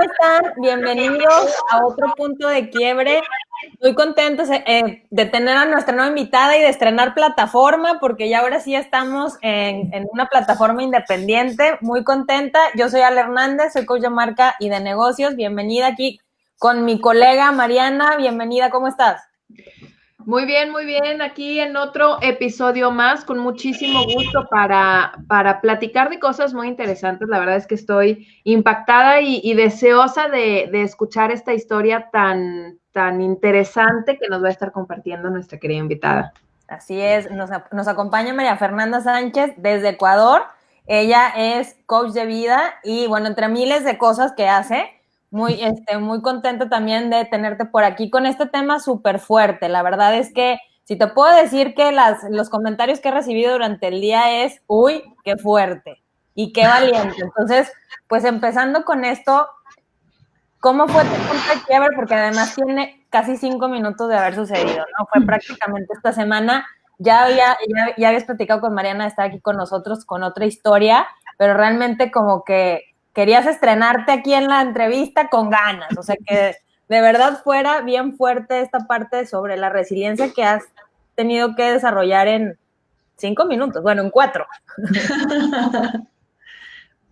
están? Bienvenidos a otro punto de quiebre. Muy contentos de tener a nuestra nueva invitada y de estrenar plataforma, porque ya ahora sí estamos en una plataforma independiente. Muy contenta. Yo soy Ale Hernández, soy coach de marca y de negocios. Bienvenida aquí con mi colega Mariana. Bienvenida, ¿cómo estás? Muy bien, aquí en otro episodio más, con muchísimo gusto para platicar de cosas muy interesantes. La verdad es que estoy impactada y deseosa de escuchar esta historia tan interesante que nos va a estar compartiendo nuestra querida invitada. Así es, nos acompaña María Fernanda Sánchez desde Ecuador. Ella es coach de vida y bueno, entre miles de cosas que hace, muy contenta también de tenerte por aquí con este tema súper fuerte. La verdad es que si te puedo decir que los comentarios que he recibido durante el día es, uy, qué fuerte y qué valiente. Entonces, pues empezando con esto, ¿cómo fue tu punto de quiebre? Porque además tiene casi 5 minutos de haber sucedido, ¿no? Fue prácticamente esta semana. Ya habías platicado con Mariana de estar aquí con nosotros con otra historia, pero realmente como que querías estrenarte aquí en la entrevista con ganas. O sea, que de verdad fuera bien fuerte esta parte sobre la resiliencia que has tenido que desarrollar en 5 minutos, bueno, en 4.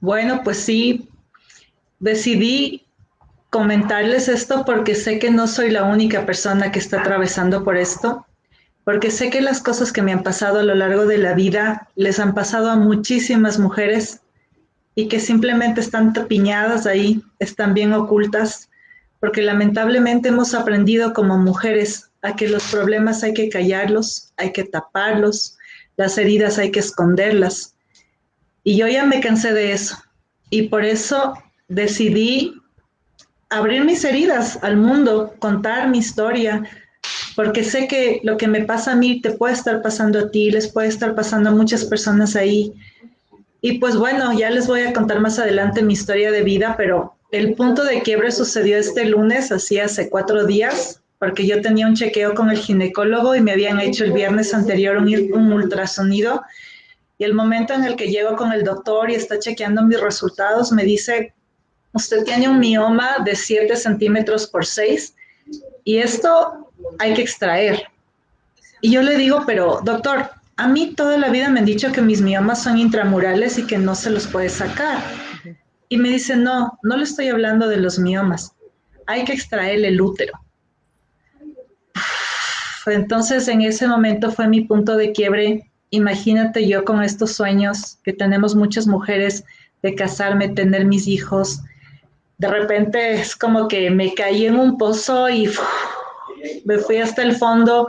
Bueno, pues sí, decidí comentarles esto porque sé que no soy la única persona que está atravesando por esto, porque sé que las cosas que me han pasado a lo largo de la vida les han pasado a muchísimas mujeres y que simplemente están tapiñadas ahí, están bien ocultas, porque lamentablemente hemos aprendido como mujeres a que los problemas hay que callarlos, hay que taparlos, las heridas hay que esconderlas. Y yo ya me cansé de eso. Y por eso decidí abrir mis heridas al mundo, contar mi historia, porque sé que lo que me pasa a mí te puede estar pasando a ti, les puede estar pasando a muchas personas ahí. Y pues bueno, ya les voy a contar más adelante mi historia de vida, pero el punto de quiebre sucedió este lunes, así hace 4 días, porque yo tenía un chequeo con el ginecólogo y me habían hecho el viernes anterior un ultrasonido. Y el momento en el que llego con el doctor y está chequeando mis resultados, me dice, usted tiene un mioma de 7 centímetros por 6 y esto hay que extraer. Y yo le digo, pero doctor, a mí toda la vida me han dicho que mis miomas son intramurales y que no se los puede sacar. Y me dice, no, no le estoy hablando de los miomas, hay que extraer el útero. Entonces en ese momento fue mi punto de quiebre. Imagínate yo con estos sueños que tenemos muchas mujeres de casarme, tener mis hijos. De repente es como que me caí en un pozo y me fui hasta el fondo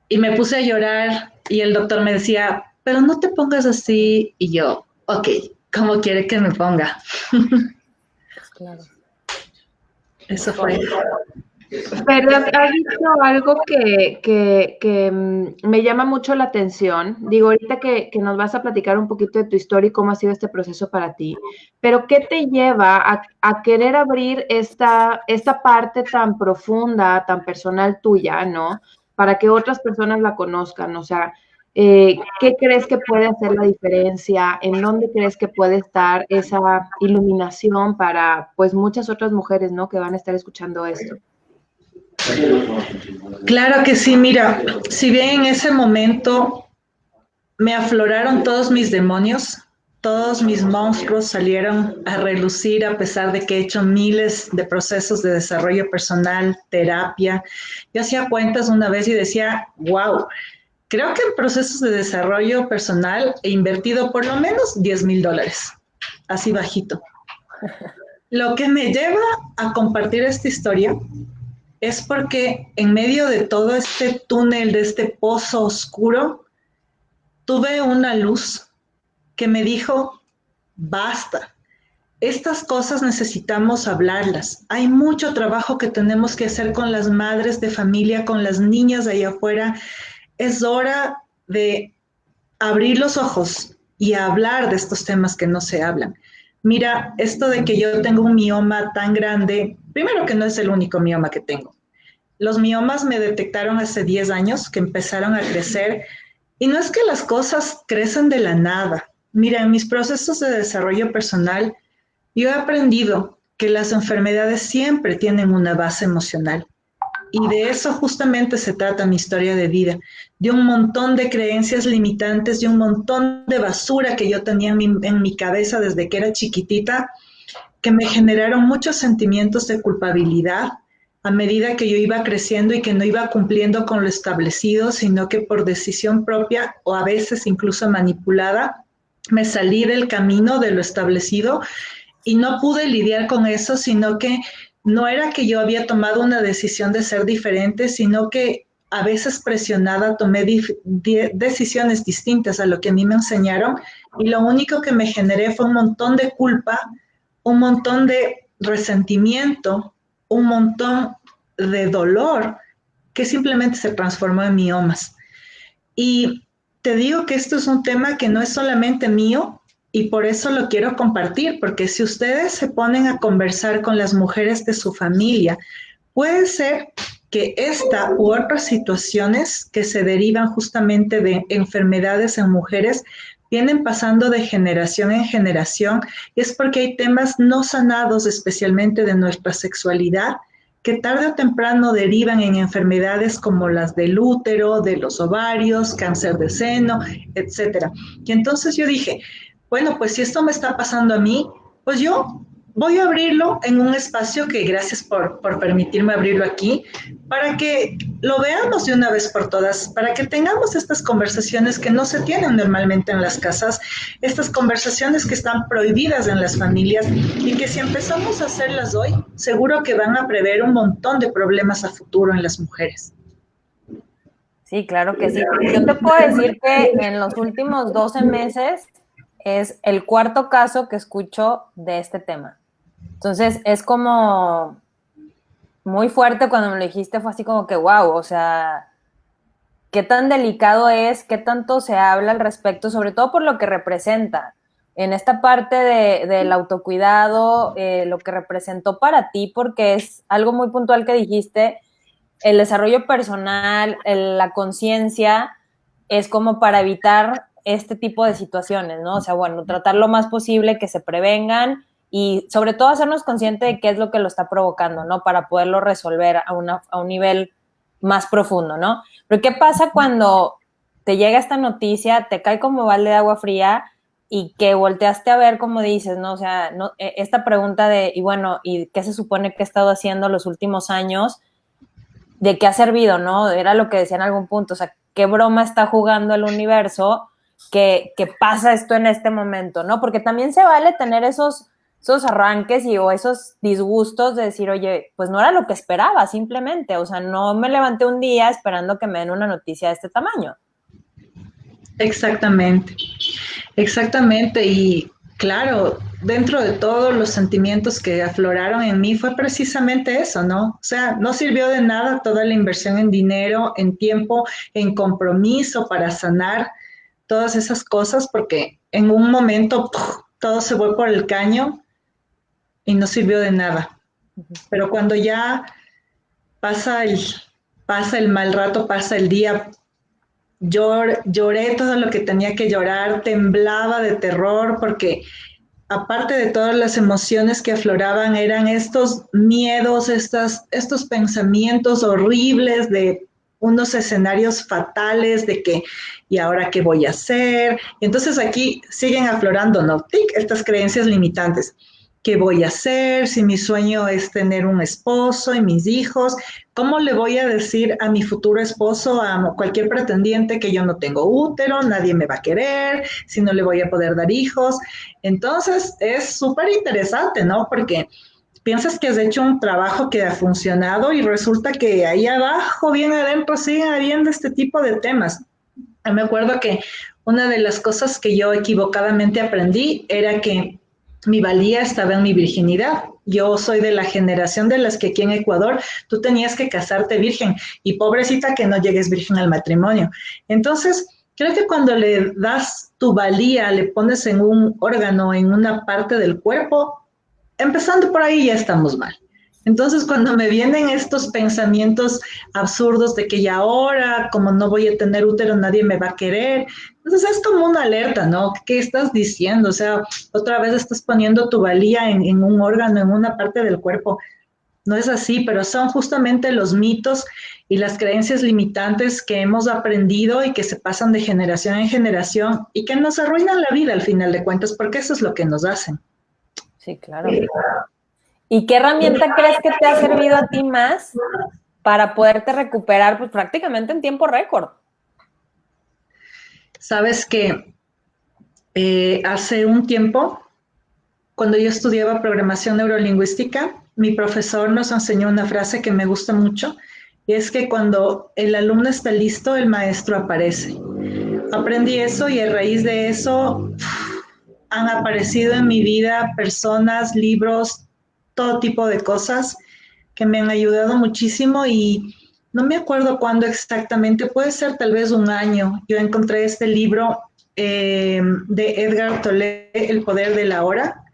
y me puse a llorar y el doctor me decía, pero no te pongas así. Y yo, ok, ¿cómo quiere que me ponga? Pues claro. Eso fue. Pero has dicho algo que me llama mucho la atención. Digo, ahorita que nos vas a platicar un poquito de tu historia y cómo ha sido este proceso para ti, pero ¿qué te lleva a querer abrir esta parte tan profunda, tan personal tuya, ¿no? Para que otras personas la conozcan. O sea, ¿qué crees que puede hacer la diferencia? ¿En dónde crees que puede estar esa iluminación para, pues, muchas otras mujeres, ¿no? Que van a estar escuchando esto. Claro que sí, mira, si bien en ese momento me afloraron todos mis demonios, todos mis monstruos salieron a relucir a pesar de que he hecho miles de procesos de desarrollo personal, terapia. Yo hacía cuentas una vez y decía, wow, creo que en procesos de desarrollo personal he invertido por lo menos $10,000, así bajito. Lo que me lleva a compartir esta historia es porque en medio de todo este túnel, de este pozo oscuro, tuve una luz que me dijo, basta, estas cosas necesitamos hablarlas. Hay mucho trabajo que tenemos que hacer con las madres de familia, con las niñas de allá afuera. Es hora de abrir los ojos y hablar de estos temas que no se hablan. Mira, esto de que yo tengo un mioma tan grande, primero que no es el único mioma que tengo. Los miomas me detectaron hace 10 años que empezaron a crecer y no es que las cosas crecen de la nada. Mira, en mis procesos de desarrollo personal, yo he aprendido que las enfermedades siempre tienen una base emocional. Y de eso justamente se trata mi historia de vida, de un montón de creencias limitantes, de un montón de basura que yo tenía en mi cabeza desde que era chiquitita, que me generaron muchos sentimientos de culpabilidad a medida que yo iba creciendo y que no iba cumpliendo con lo establecido, sino que por decisión propia o a veces incluso manipulada, me salí del camino de lo establecido y no pude lidiar con eso, sino que no era que yo había tomado una decisión de ser diferente, sino que a veces presionada tomé decisiones distintas a lo que a mí me enseñaron y lo único que me generé fue un montón de culpa, un montón de resentimiento, un montón de dolor que simplemente se transformó en miomas. Y te digo que esto es un tema que no es solamente mío y por eso lo quiero compartir, porque si ustedes se ponen a conversar con las mujeres de su familia, puede ser que esta u otras situaciones que se derivan justamente de enfermedades en mujeres vienen pasando de generación en generación y es porque hay temas no sanados, especialmente de nuestra sexualidad, que tarde o temprano derivan en enfermedades como las del útero, de los ovarios, cáncer de seno, etcétera. Y entonces yo dije, bueno, pues si esto me está pasando a mí, pues yo voy a abrirlo en un espacio que gracias por permitirme abrirlo aquí, para que lo veamos de una vez por todas, para que tengamos estas conversaciones que no se tienen normalmente en las casas, estas conversaciones que están prohibidas en las familias y que si empezamos a hacerlas hoy, seguro que van a prever un montón de problemas a futuro en las mujeres. Sí, claro que sí. Yo te puedo decir que en los últimos 12 meses es el cuarto caso que escucho de este tema. Entonces, es como muy fuerte cuando me lo dijiste, fue así como que, wow, o sea, qué tan delicado es, qué tanto se habla al respecto, sobre todo por lo que representa. En esta parte del autocuidado, lo que representó para ti, porque es algo muy puntual que dijiste, el desarrollo personal, la conciencia, es como para evitar este tipo de situaciones, ¿no? O sea, bueno, tratar lo más posible que se prevengan y sobre todo hacernos conscientes de qué es lo que lo está provocando, ¿no? Para poderlo resolver a un nivel más profundo, ¿no? Pero ¿qué pasa cuando te llega esta noticia, te cae como balde de agua fría y que volteaste a ver, como dices, ¿no? O sea, no, esta pregunta de, y bueno, ¿y qué se supone que he estado haciendo los últimos años? ¿De qué ha servido, no? Era lo que decía en algún punto, o sea, ¿qué broma está jugando el universo que pasa esto en este momento, no? Porque también se vale tener esos arranques o esos disgustos de decir, oye, pues no era lo que esperaba, simplemente, o sea, no me levanté un día esperando que me den una noticia de este tamaño. Exactamente, exactamente. Y claro, dentro de todos los sentimientos que afloraron en mí fue precisamente eso, ¿no? O sea, no sirvió de nada toda la inversión en dinero, en tiempo, en compromiso para sanar todas esas cosas, porque en un momento todo se fue por el caño y no sirvió de nada. Pero cuando ya pasa el mal rato, pasa el día, lloré todo lo que tenía que llorar, temblaba de terror porque aparte de todas las emociones que afloraban, eran estos miedos, estos pensamientos horribles de unos escenarios fatales de que, ¿y ahora qué voy a hacer? Y entonces aquí siguen aflorando, ¿no? ¡Tic! Estas creencias limitantes. ¿Qué voy a hacer? Si mi sueño es tener un esposo y mis hijos, ¿cómo le voy a decir a mi futuro esposo, a cualquier pretendiente que yo no tengo útero, nadie me va a querer, si no le voy a poder dar hijos? Entonces es súper interesante, ¿no? Porque piensas que has hecho un trabajo que ha funcionado y resulta que ahí abajo, bien adentro, siguen habiendo este tipo de temas. Yo me acuerdo que una de las cosas que yo equivocadamente aprendí era que mi valía estaba en mi virginidad. Yo soy de la generación de las que aquí en Ecuador tú tenías que casarte virgen y pobrecita que no llegues virgen al matrimonio. Entonces, creo que cuando le das tu valía, le pones en un órgano, en una parte del cuerpo, empezando por ahí ya estamos mal. Entonces, cuando me vienen estos pensamientos absurdos de que ya ahora, como no voy a tener útero, nadie me va a querer, entonces es como una alerta, ¿no? ¿Qué estás diciendo? O sea, otra vez estás poniendo tu valía en un órgano, en una parte del cuerpo. No es así, pero son justamente los mitos y las creencias limitantes que hemos aprendido y que se pasan de generación en generación y que nos arruinan la vida al final de cuentas, porque eso es lo que nos hacen. Sí, claro. ¿Y qué herramienta crees que te ha servido a ti más para poderte recuperar pues, prácticamente en tiempo récord? Sabes que hace un tiempo, cuando yo estudiaba programación neurolingüística, mi profesor nos enseñó una frase que me gusta mucho, y es que cuando el alumno está listo, el maestro aparece. Aprendí eso y a raíz de eso han aparecido en mi vida personas, libros, todo tipo de cosas que me han ayudado muchísimo y no me acuerdo cuándo exactamente, puede ser tal vez un año. Yo encontré este libro de Edgar Tolle, El poder de la hora,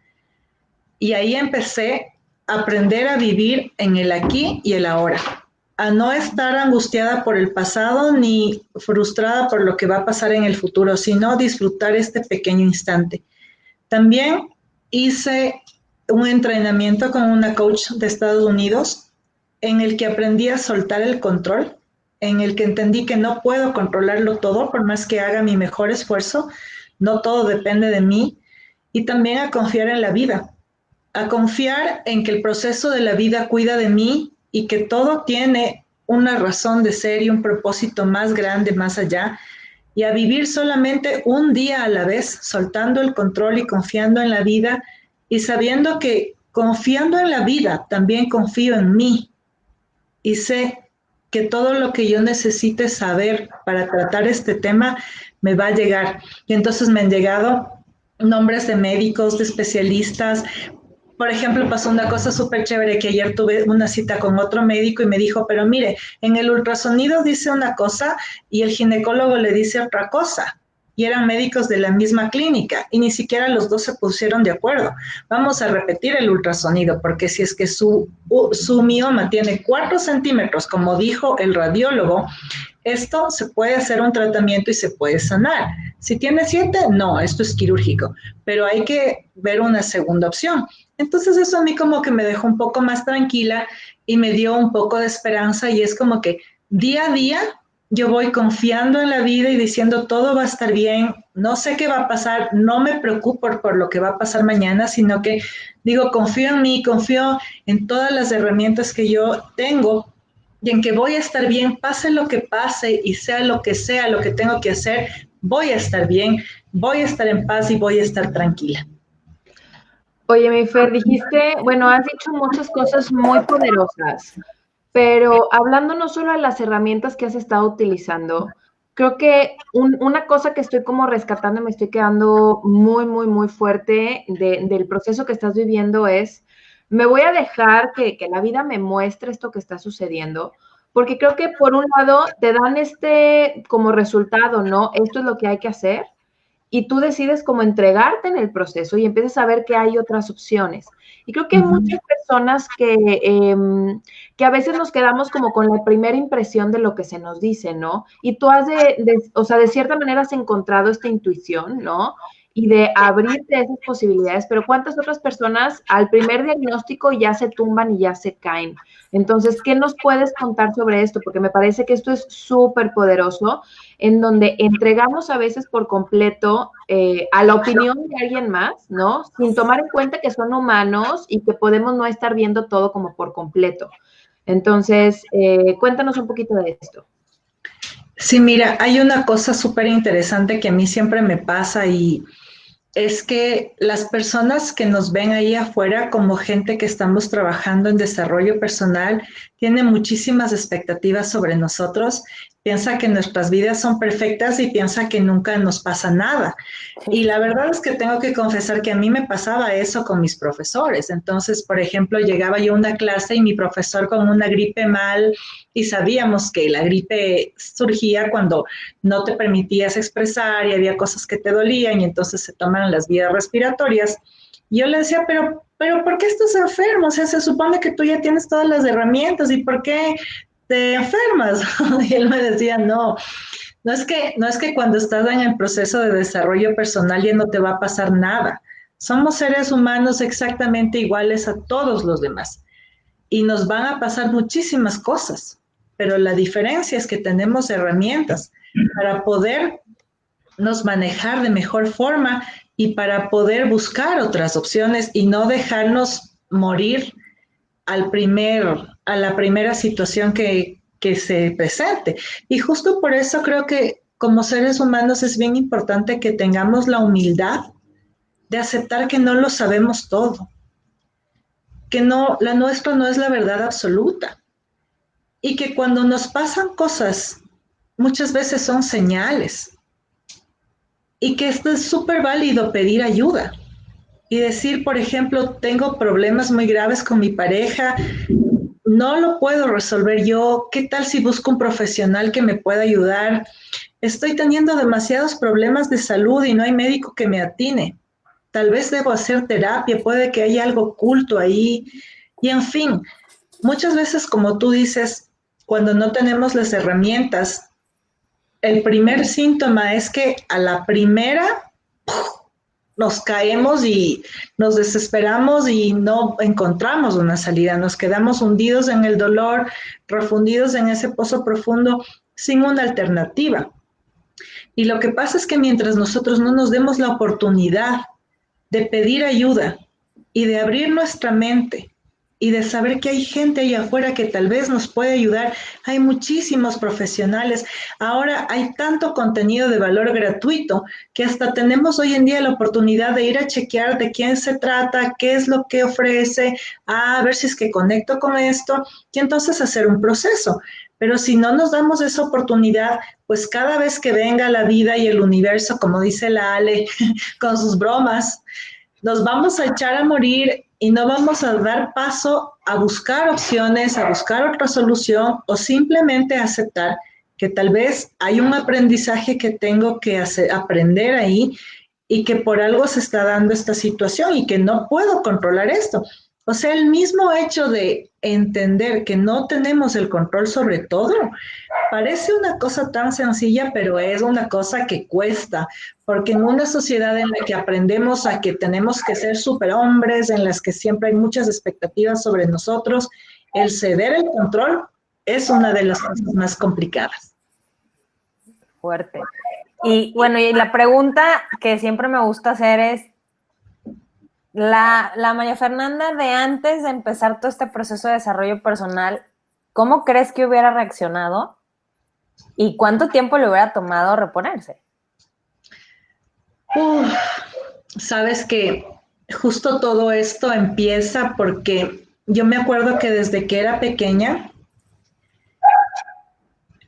y ahí empecé a aprender a vivir en el aquí y el ahora, a no estar angustiada por el pasado ni frustrada por lo que va a pasar en el futuro, sino disfrutar este pequeño instante. También hice un entrenamiento con una coach de Estados Unidos en el que aprendí a soltar el control, en el que entendí que no puedo controlarlo todo, por más que haga mi mejor esfuerzo, no todo depende de mí, y también a confiar en la vida, a confiar en que el proceso de la vida cuida de mí y que todo tiene una razón de ser y un propósito más grande, más allá, y a vivir solamente un día a la vez, soltando el control y confiando en la vida y sabiendo que confiando en la vida también confío en mí y sé que todo lo que yo necesite saber para tratar este tema me va a llegar. Y entonces me han llegado nombres de médicos, de especialistas. Por ejemplo, pasó una cosa súper chévere que ayer tuve una cita con otro médico y me dijo, pero mire, en el ultrasonido dice una cosa y el ginecólogo le dice otra cosa. Y eran médicos de la misma clínica y ni siquiera los dos se pusieron de acuerdo. Vamos a repetir el ultrasonido porque si es que su mioma tiene 4 centímetros, como dijo el radiólogo, esto se puede hacer un tratamiento y se puede sanar. Si tiene 7, no, esto es quirúrgico, pero hay que ver una segunda opción. Entonces eso a mí como que me dejó un poco más tranquila y me dio un poco de esperanza y es como que día a día yo voy confiando en la vida y diciendo todo va a estar bien, no sé qué va a pasar, no me preocupo por lo que va a pasar mañana, sino que digo, confío en mí, confío en todas las herramientas que yo tengo y en que voy a estar bien, pase lo que pase y sea lo que tengo que hacer, voy a estar bien, voy a estar en paz y voy a estar tranquila. Oye, mi Fer, dijiste, bueno, has dicho muchas cosas muy poderosas, pero hablando no solo de las herramientas que has estado utilizando, creo que una cosa que estoy como rescatando y me estoy quedando muy, muy, muy fuerte del proceso que estás viviendo es, me voy a dejar que la vida me muestre esto que está sucediendo, porque creo que por un lado te dan este como resultado, ¿no? Esto es lo que hay que hacer y tú decides como entregarte en el proceso y empiezas a ver que hay otras opciones. Y creo que hay muchas personas que a veces nos quedamos como con la primera impresión de lo que se nos dice, ¿no? Y tú has o sea, de cierta manera has encontrado esta intuición, ¿no? Y de abrirte esas posibilidades, pero ¿cuántas otras personas al primer diagnóstico ya se tumban y ya se caen? Entonces, ¿qué nos puedes contar sobre esto? Porque me parece que esto es súper poderoso en donde entregamos a veces por completo a la opinión de alguien más, ¿no? Sin tomar en cuenta que son humanos y que podemos no estar viendo todo como por completo. Entonces, cuéntanos un poquito de esto. Sí, mira, hay una cosa súper interesante que a mí siempre me pasa y es que las personas que nos ven ahí afuera como gente que estamos trabajando en desarrollo personal tienen muchísimas expectativas sobre nosotros, piensa que nuestras vidas son perfectas y piensa que nunca nos pasa nada. Y la verdad es que tengo que confesar que a mí me pasaba eso con mis profesores. Entonces, por ejemplo, llegaba yo a una clase y mi profesor con una gripe mal y sabíamos que la gripe surgía cuando no te permitías expresar y había cosas que te dolían y entonces se toman las vías respiratorias. Y yo le decía, pero pero ¿por qué estás enfermo? O sea, se supone que tú ya tienes todas las herramientas y ¿por qué te enfermas? Y él me decía, no, no es que cuando estás en el proceso de desarrollo personal ya no te va a pasar nada. Somos seres humanos exactamente iguales a todos los demás y nos van a pasar muchísimas cosas, pero la diferencia es que tenemos herramientas para podernos manejar de mejor forma y para poder buscar otras opciones y no dejarnos morir a la primera situación que se presente. Y justo por eso creo que como seres humanos es bien importante que tengamos la humildad de aceptar que no lo sabemos todo, que no, la nuestra no es la verdad absoluta y que cuando nos pasan cosas, muchas veces son señales y que esto es súper válido pedir ayuda y decir, por ejemplo, tengo problemas muy graves con mi pareja, no lo puedo resolver yo, ¿qué tal si busco un profesional que me pueda ayudar? Estoy teniendo demasiados problemas de salud y no hay médico que me atine. Tal vez debo hacer terapia, puede que haya algo oculto ahí. Y en fin, muchas veces, como tú dices, cuando no tenemos las herramientas, el primer síntoma es que a la primera nos caemos y nos desesperamos y no encontramos una salida, nos quedamos hundidos en el dolor, refundidos en ese pozo profundo sin una alternativa. Y lo que pasa es que mientras nosotros no nos demos la oportunidad de pedir ayuda y de abrir nuestra mente y de saber que hay gente allá afuera que tal vez nos puede ayudar. Hay muchísimos profesionales. Ahora hay tanto contenido de valor gratuito que hasta tenemos hoy en día la oportunidad de ir a chequear de quién se trata, qué es lo que ofrece, a ver si es que conecto con esto y entonces hacer un proceso. Pero si no nos damos esa oportunidad, pues cada vez que venga la vida y el universo, como dice la Ale, con sus bromas, nos vamos a echar a morir y no vamos a dar paso a buscar opciones, a buscar otra solución o simplemente aceptar que tal vez hay un aprendizaje que tengo que aprender ahí y que por algo se está dando esta situación y que no puedo controlar esto. O sea, el mismo hecho de entender que no tenemos el control sobre todo, parece una cosa tan sencilla, pero es una cosa que cuesta, porque en una sociedad en la que aprendemos a que tenemos que ser superhombres, en las que siempre hay muchas expectativas sobre nosotros, el ceder el control es una de las cosas más complicadas. Fuerte. Y bueno, y la pregunta que siempre me gusta hacer es, la María Fernanda de antes de empezar todo este proceso de desarrollo personal, ¿cómo crees que hubiera reaccionado? ¿Y cuánto tiempo le hubiera tomado reponerse? Sabes que justo todo esto empieza porque yo me acuerdo que desde que era pequeña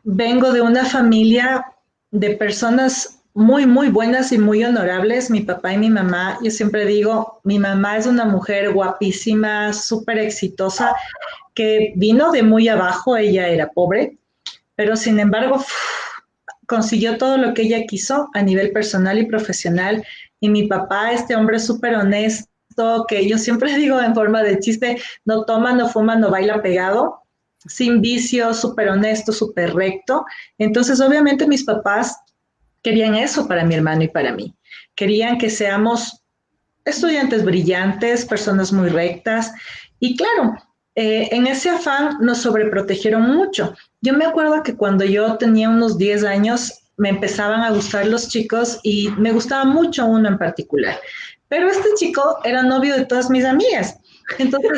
vengo de una familia de personas muy, muy buenas y muy honorables, mi papá y mi mamá. Yo siempre digo, mi mamá es una mujer guapísima, súper exitosa, que vino de muy abajo, ella era pobre, pero sin embargo consiguió todo lo que ella quiso a nivel personal y profesional. Y mi papá, este hombre súper honesto, que yo siempre digo en forma de chiste, no toma, no fuma, no baila pegado, sin vicio, súper honesto, súper recto. Entonces, obviamente mis papás querían eso para mi hermano y para mí. Querían que seamos estudiantes brillantes, personas muy rectas. Y claro, en ese afán nos sobreprotegieron mucho. Yo me acuerdo que cuando yo tenía unos 10 años me empezaban a gustar los chicos y me gustaba mucho uno en particular. Pero este chico era novio de todas mis amigas. Entonces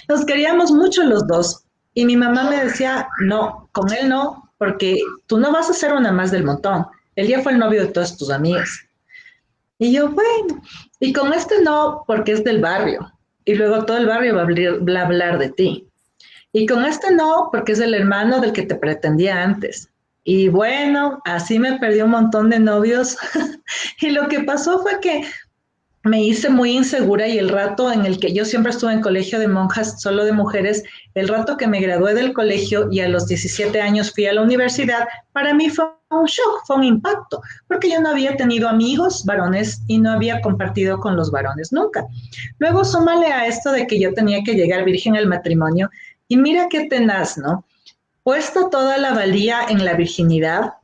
nos queríamos mucho los dos. Y mi mamá me decía, no, con él no, porque tú no vas a ser una más del montón. Él ya fue el novio de todas tus amigas. Y yo, bueno, y con este no, porque es del barrio. Y luego todo el barrio va a hablar de ti. Y con este no, porque es el hermano del que te pretendía antes. Y bueno, así me perdí un montón de novios. Y lo que pasó fue que me hice muy insegura y el rato en el que yo siempre estuve en colegio de monjas, solo de mujeres, el rato que me gradué del colegio y a los 17 años fui a la universidad, para mí fue un shock, fue un impacto, porque yo no había tenido amigos varones y no había compartido con los varones nunca. Luego súmale a esto de que yo tenía que llegar virgen al matrimonio y mira qué tenaz, ¿no? Puesto toda la valía en la virginidad,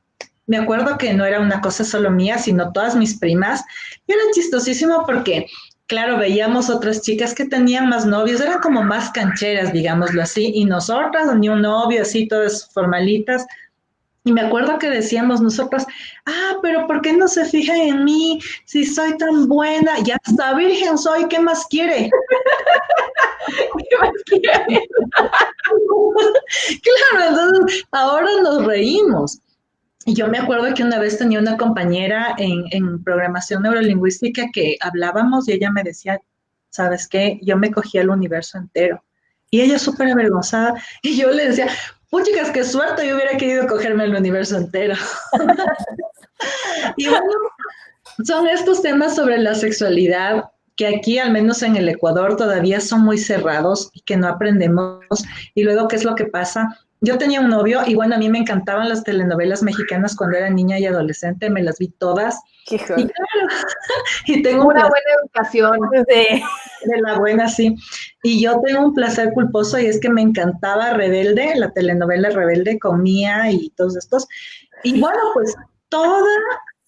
me acuerdo que no era una cosa solo mía, sino todas mis primas, y era chistosísimo porque, claro, veíamos otras chicas que tenían más novios, eran como más cancheras, digámoslo así, y nosotras, ni un novio, así, todas formalitas. Y me acuerdo que decíamos nosotras, pero ¿por qué no se fijan en mí si soy tan buena? Ya está virgen soy, ¿qué más quiere? ¿Qué más quieres? Claro, entonces ahora nos reímos. Y yo me acuerdo que una vez tenía una compañera en programación neurolingüística que hablábamos y ella me decía, ¿sabes qué? Yo me cogía el universo entero. Y ella súper avergonzada. Y yo le decía, chicas, qué suerte, yo hubiera querido cogerme el universo entero. Y bueno, son estos temas sobre la sexualidad que aquí, al menos en el Ecuador, todavía son muy cerrados y que no aprendemos. Y luego, ¿qué es lo que pasa? Yo tenía un novio y bueno, a mí me encantaban las telenovelas mexicanas cuando era niña y adolescente, me las vi todas. Híjole. Y claro, y tengo Una buena educación. Sí. de la buena, sí. Y yo tengo un placer culposo y es que me encantaba Rebelde, la telenovela Rebelde con Mía y todos estos. Y bueno, pues toda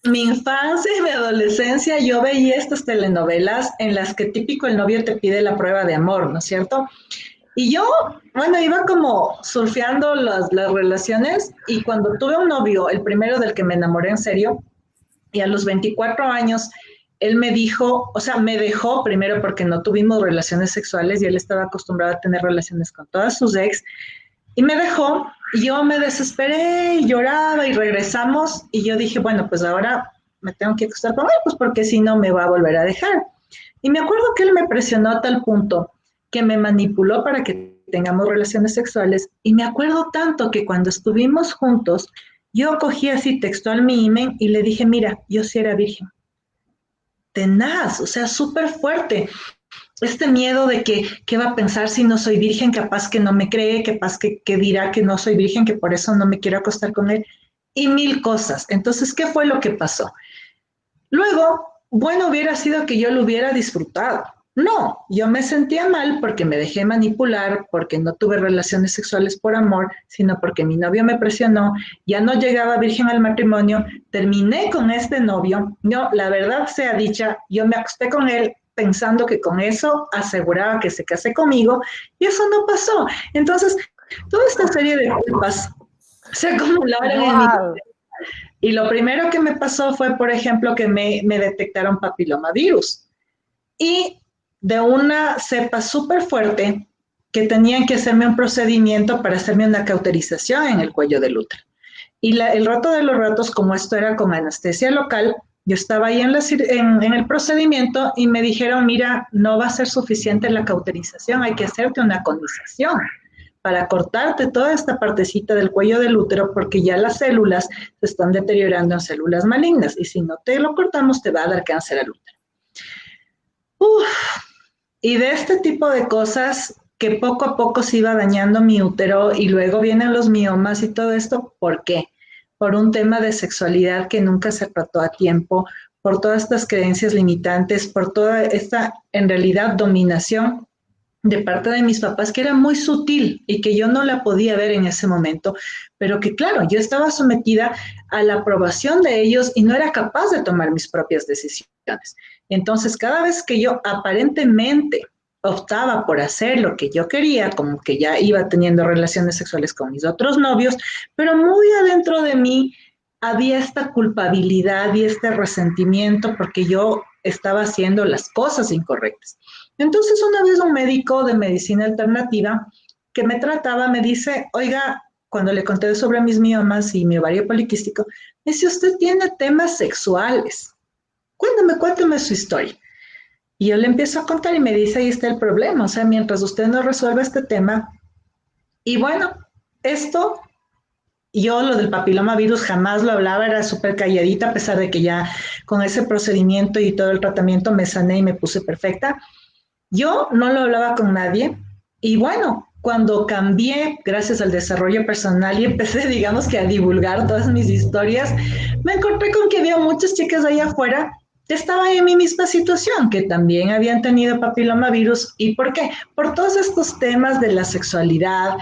mi infancia y mi adolescencia yo veía estas telenovelas en las que típico el novio te pide la prueba de amor, ¿no es cierto? Y yo, bueno, iba como surfeando las relaciones y cuando tuve un novio, el primero del que me enamoré en serio, y a los 24 años, él me dijo, o sea, me dejó primero porque no tuvimos relaciones sexuales y él estaba acostumbrado a tener relaciones con todas sus ex, y me dejó, y yo me desesperé y lloraba y regresamos y yo dije, bueno, pues ahora me tengo que acostar con él, pues porque si no me va a volver a dejar. Y me acuerdo que él me presionó a tal punto que me manipuló para que tengamos relaciones sexuales y me acuerdo tanto que cuando estuvimos juntos, yo cogí así textual mi imen y le dije, mira, yo sí era virgen. Tenaz, o sea, súper fuerte este miedo de que qué va a pensar si no soy virgen, capaz que no me cree, capaz que dirá que no soy virgen, que por eso no me quiero acostar con él, y mil cosas. Entonces, ¿qué fue lo que pasó? Luego, bueno, hubiera sido que yo lo hubiera disfrutado. No, yo me sentía mal porque me dejé manipular, porque no tuve relaciones sexuales por amor, sino porque mi novio me presionó, ya no llegaba virgen al matrimonio, terminé con este novio. No, la verdad sea dicha, yo me acosté con él pensando que con eso aseguraba que se case conmigo y eso no pasó. Entonces, toda esta serie de culpas se acumularon en mi. Wow. Y lo primero que me pasó fue, por ejemplo, que me detectaron papilomavirus. Y de una cepa súper fuerte que tenían que hacerme un procedimiento para hacerme una cauterización en el cuello del útero. Y el rato de los ratos, como esto era con anestesia local, yo estaba ahí en el procedimiento y me dijeron, mira, no va a ser suficiente la cauterización, hay que hacerte una conización para cortarte toda esta partecita del cuello del útero porque ya las células se están deteriorando en células malignas y si no te lo cortamos te va a dar cáncer al útero. Uf, y de este tipo de cosas que poco a poco se iba dañando mi útero y luego vienen los miomas y todo esto, ¿por qué? Por un tema de sexualidad que nunca se trató a tiempo, por todas estas creencias limitantes, por toda esta, en realidad, dominación de parte de mis papás que era muy sutil y que yo no la podía ver en ese momento, pero que claro, yo estaba sometida a la aprobación de ellos y no era capaz de tomar mis propias decisiones. Entonces, cada vez que yo aparentemente optaba por hacer lo que yo quería, como que ya iba teniendo relaciones sexuales con mis otros novios, pero muy adentro de mí había esta culpabilidad y este resentimiento porque yo estaba haciendo las cosas incorrectas. Entonces, una vez un médico de medicina alternativa que me trataba me dice, oiga, cuando le conté sobre mis miomas y mi ovario poliquístico, me dice, usted tiene temas sexuales. Cuéntame su historia. Y yo le empiezo a contar y me dice, ahí está el problema. O sea, mientras usted no resuelva este tema, y bueno, esto yo lo del papilomavirus jamás lo hablaba, era súper calladita, a pesar de que ya con ese procedimiento y todo el tratamiento me sané y me puse perfecta. Yo no lo hablaba con nadie y bueno, cuando cambié gracias al desarrollo personal y empecé, digamos que a divulgar todas mis historias, me encontré con que había muchas chicas allá afuera que estaban en mi misma situación, que también habían tenido papilomavirus. ¿Y por qué? Por todos estos temas de la sexualidad,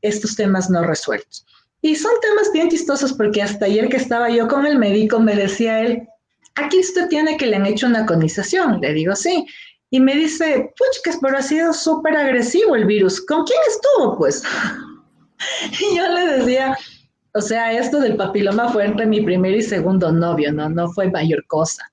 estos temas no resueltos. Y son temas bien chistosos porque hasta ayer que estaba yo con el médico me decía él, aquí usted tiene que le han hecho una conización. Le digo, sí. Y me dice, puchcas, pero ha sido súper agresivo el virus. ¿Con quién estuvo, pues? Y yo le decía, o sea, esto del papiloma fue entre mi primer y segundo novio, ¿no? No fue mayor cosa.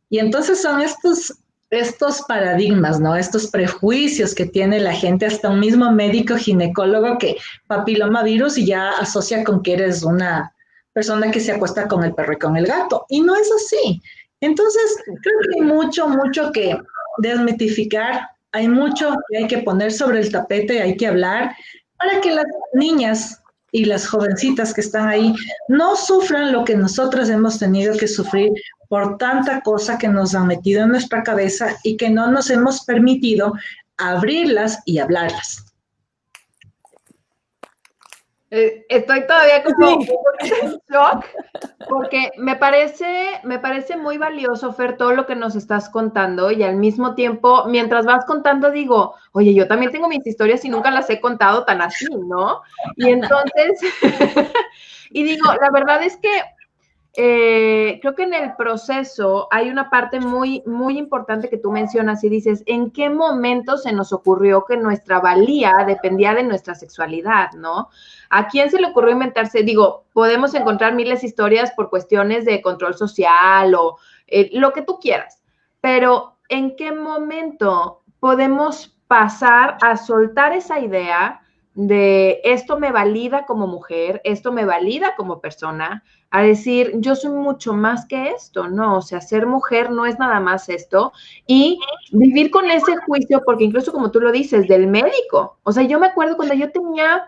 Y entonces son estos paradigmas, ¿no? Estos prejuicios que tiene la gente, hasta un mismo médico ginecólogo que papilomavirus y ya asocia con que eres una persona que se acuesta con el perro y con el gato. Y no es así. Entonces, creo que hay mucho que desmitificar, hay mucho que hay que poner sobre el tapete, hay que hablar para que las niñas y las jovencitas que están ahí no sufran lo que nosotras hemos tenido que sufrir por tanta cosa que nos han metido en nuestra cabeza y que no nos hemos permitido abrirlas y hablarlas. Estoy todavía como un poquito en shock, porque me parece muy valioso, Fer, todo lo que nos estás contando, y al mismo tiempo, mientras vas contando, digo, oye, yo también tengo mis historias y nunca las he contado tan así, ¿no? Y entonces, y digo, la verdad es que creo que en el proceso hay una parte muy, muy importante que tú mencionas y dices, ¿en qué momento se nos ocurrió que nuestra valía dependía de nuestra sexualidad, ¿no? ¿A quién se le ocurrió inventarse? Digo, podemos encontrar miles de historias por cuestiones de control social o lo que tú quieras, pero ¿en qué momento podemos pasar a soltar esa idea de esto me valida como mujer, esto me valida como persona, a decir, yo soy mucho más que esto, ¿no? O sea, ser mujer no es nada más esto, y vivir con ese juicio, porque incluso como tú lo dices, del médico, o sea, yo me acuerdo cuando yo tenía,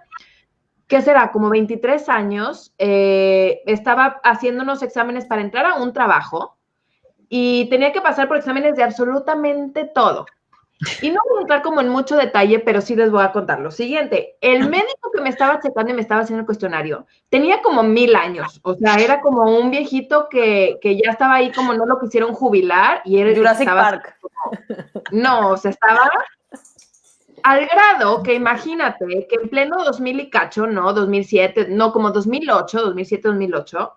¿qué será? Como 23 años, estaba haciendo unos exámenes para entrar a un trabajo, y tenía que pasar por exámenes de absolutamente todo. Y no voy a entrar como en mucho detalle, pero sí les voy a contar lo siguiente. El médico que me estaba checando y me estaba haciendo el cuestionario tenía como 1000 años. O sea, era como un viejito que ya estaba ahí, como no lo quisieron jubilar. Y era Jurassic Park. No, o sea, estaba al grado que imagínate que en pleno 2000 y cacho, no, 2007, no, como 2008, 2007, 2008,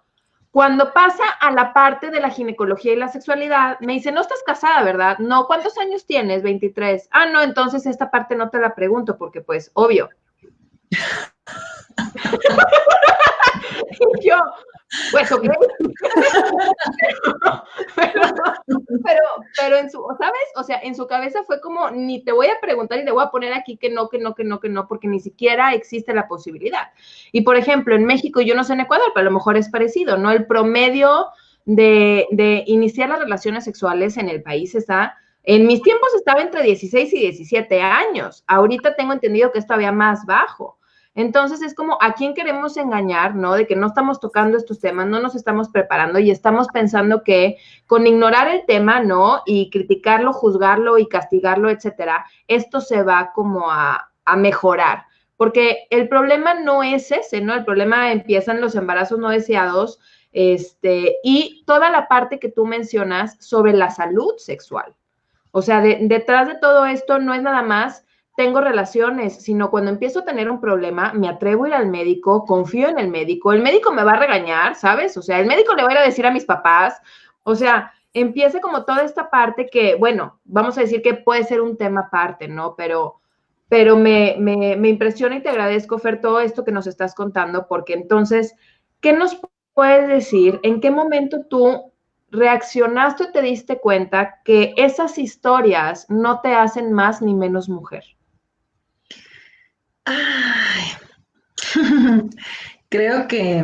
cuando pasa a la parte de la ginecología y la sexualidad, me dice, no estás casada, ¿verdad? No, ¿cuántos años tienes? 23. Ah, no, entonces esta parte no te la pregunto porque, pues, obvio. Y yo, pues, ok. pero en su, ¿sabes? O sea, en su cabeza fue como, ni te voy a preguntar y le voy a poner aquí que no, porque ni siquiera existe la posibilidad. Y, por ejemplo, en México, yo no sé en Ecuador, pero a lo mejor es parecido, ¿no? El promedio de iniciar las relaciones sexuales en el país está, en mis tiempos estaba entre 16 y 17 años. Ahorita tengo entendido que es todavía más bajo. Entonces es como a quién queremos engañar, ¿no? De que no estamos tocando estos temas, no nos estamos preparando y estamos pensando que con ignorar el tema, ¿no? Y criticarlo, juzgarlo y castigarlo, etcétera, esto se va como a mejorar. Porque el problema no es ese, ¿no? El problema empieza en los embarazos no deseados, y toda la parte que tú mencionas sobre la salud sexual. O sea, detrás de todo esto no es nada más tengo relaciones, sino cuando empiezo a tener un problema, me atrevo a ir al médico, confío en el médico me va a regañar, ¿sabes? O sea, el médico le va a ir a decir a mis papás, o sea, empieza como toda esta parte que, bueno, vamos a decir que puede ser un tema aparte, ¿no? Pero me impresiona y te agradezco, Fer, todo esto que nos estás contando, porque entonces, ¿qué nos puedes decir? ¿En qué momento tú reaccionaste o te diste cuenta que esas historias no te hacen más ni menos mujer? Ay. Creo que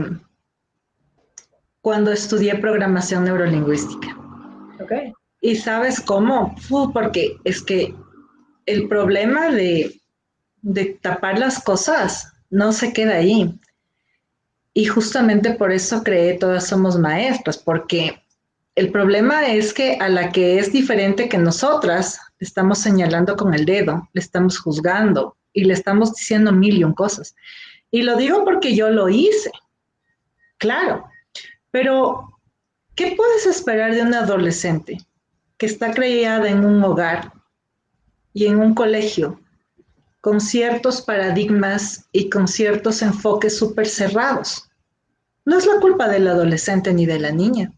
cuando estudié programación neurolingüística. Okay. ¿Y sabes cómo? Porque es que el problema de tapar las cosas no se queda ahí. Y justamente por eso creé Todas Somos Maestras, porque el problema es que a la que es diferente que nosotras, le estamos señalando con el dedo, le estamos juzgando y le estamos diciendo mil y un cosas. Y lo digo porque yo lo hice, claro, pero ¿qué puedes esperar de una adolescente que está criada en un hogar y en un colegio con ciertos paradigmas y con ciertos enfoques súper cerrados? No es la culpa del adolescente ni de la niña.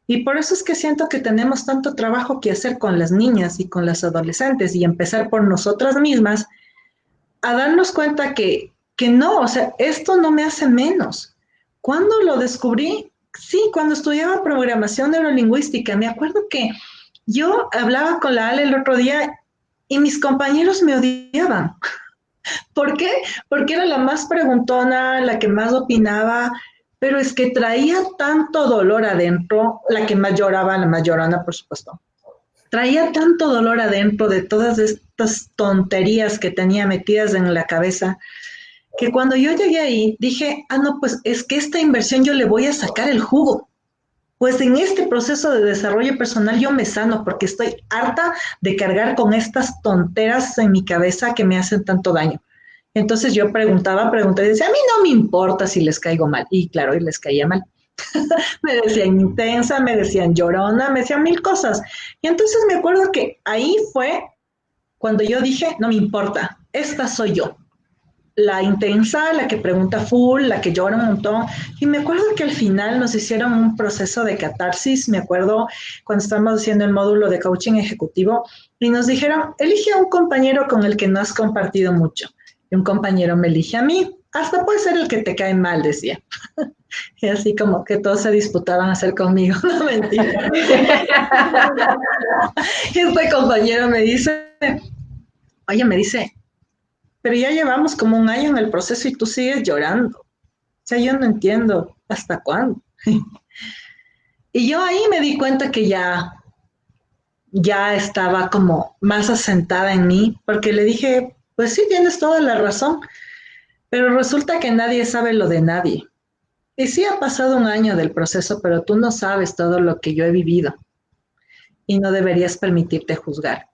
Y por eso es que siento que tenemos tanto trabajo que hacer con las niñas y con las adolescentes y empezar por nosotras mismas a darnos cuenta que no, o sea, esto no me hace menos. ¿Cuándo lo descubrí? Sí, cuando estudiaba programación neurolingüística. Me acuerdo que yo hablaba con la Ale el otro día y mis compañeros me odiaban. ¿Por qué? Porque era la más preguntona, la que más opinaba, pero es que traía tanto dolor adentro, la que más lloraba, la más llorona, por supuesto. Traía tanto dolor adentro de todas estas tonterías que tenía metidas en la cabeza, que cuando yo llegué ahí dije, ah, no, pues es que esta inversión yo le voy a sacar el jugo. Pues en este proceso de desarrollo personal yo me sano porque estoy harta de cargar con estas tonteras en mi cabeza que me hacen tanto daño. Entonces yo preguntaba y decía, a mí no me importa si les caigo mal. Y claro, y les caía mal. Me decían intensa, me decían llorona, me decían mil cosas. Y entonces me acuerdo que ahí fue cuando yo dije, no me importa, esta soy yo. La intensa, la que pregunta full, la que llora un montón. Y me acuerdo que al final nos hicieron un proceso de catarsis, me acuerdo cuando estábamos haciendo el módulo de coaching ejecutivo y nos dijeron, elige a un compañero con el que no has compartido mucho. Y un compañero me elige a mí, hasta puede ser el que te cae mal, decía. Y así como que todos se disputaban a hacer conmigo, no mentira. Y este compañero me dice, oye, me dice, pero ya llevamos como un año en el proceso y tú sigues llorando. O sea, yo no entiendo hasta cuándo. Y yo ahí me di cuenta que ya estaba como más asentada en mí, porque le dije, pues sí, tienes toda la razón, pero resulta que nadie sabe lo de nadie. Y sí ha pasado un año del proceso, pero tú no sabes todo lo que yo he vivido y no deberías permitirte juzgar.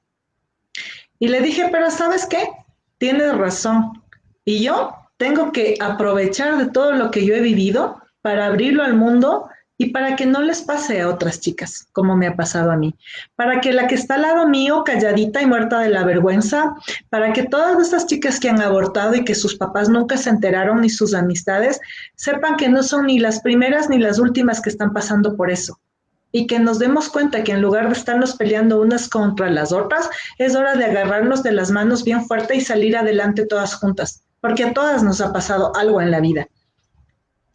Y le dije, pero ¿sabes qué? Tienes razón. Y yo tengo que aprovechar de todo lo que yo he vivido para abrirlo al mundo y para que no les pase a otras chicas, como me ha pasado a mí. Para que la que está al lado mío, calladita y muerta de la vergüenza, para que todas esas chicas que han abortado y que sus papás nunca se enteraron ni sus amistades, sepan que no son ni las primeras ni las últimas que están pasando por eso y que nos demos cuenta que en lugar de estarnos peleando unas contra las otras, es hora de agarrarnos de las manos bien fuerte y salir adelante todas juntas, porque a todas nos ha pasado algo en la vida.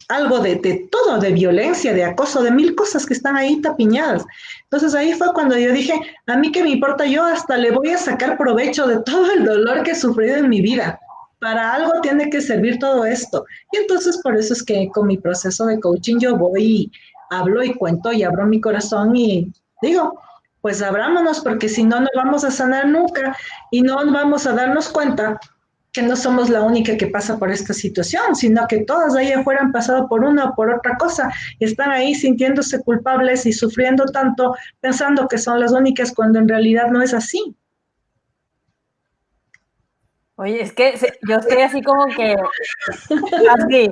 Algo de todo, de violencia, de acoso, de mil cosas que están ahí tapiñadas. Entonces ahí fue cuando yo dije, a mí qué me importa, yo hasta le voy a sacar provecho de todo el dolor que he sufrido en mi vida. Para algo tiene que servir todo esto. Y entonces por eso es que con mi proceso de coaching yo voy y hablo y cuento y abro mi corazón y digo, pues abrámonos porque si no, no vamos a sanar nunca y no vamos a darnos cuenta que no somos la única que pasa por esta situación, sino que todas ahí afuera han pasado por una o por otra cosa y están ahí sintiéndose culpables y sufriendo tanto, pensando que son las únicas cuando en realidad no es así. Oye, es que yo estoy así como que, así,